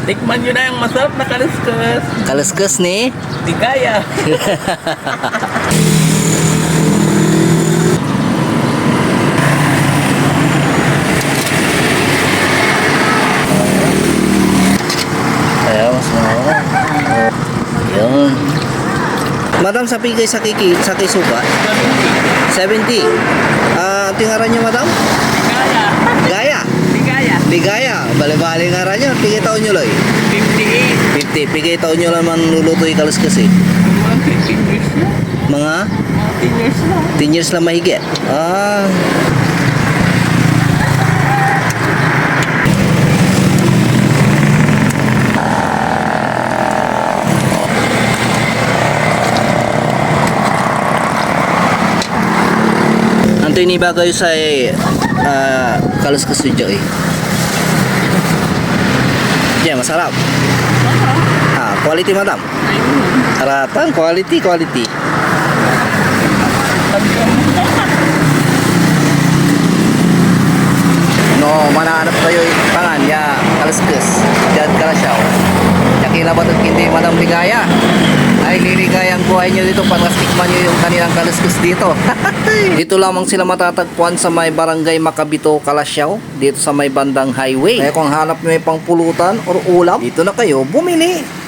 Tikman nyo na yung masarap na kaluskus. Kaluskus ni? Di kaya. Ayaw, mas mahal. Yun. Madam, sa pigay sa kisuka? 70. Tingaran nyo, madam? Kaya. Gaya. Di kaya. Ligaya. Bali-bali ngaran nyo. Pigay taon nyo, loy. 58. 50. Pigay taon nyo naman luluto yung kaluskus eh. Mga 15 years na. Mga Mga 10 years na. 10 years lang mahigit. Anto ini bagay sa kaluskus studio eh. Yeah, masarap. Quality madam. Harapan, quality. No, manahanap kayo pangan ya kaluskus. Diyan Kalasyaw. Yakila ba ito hindi madam ligaya? Ay liligaya ang buhay nyo dito pag tikman nyo yung kanilang kaluskus dito. Dito lamang sila matatagpuan sa may barangay Macabito, Kalasyaw. Dito sa may bandang highway. Kaya kung hanap nyo may pangpulutan or ulam, dito na kayo bumili.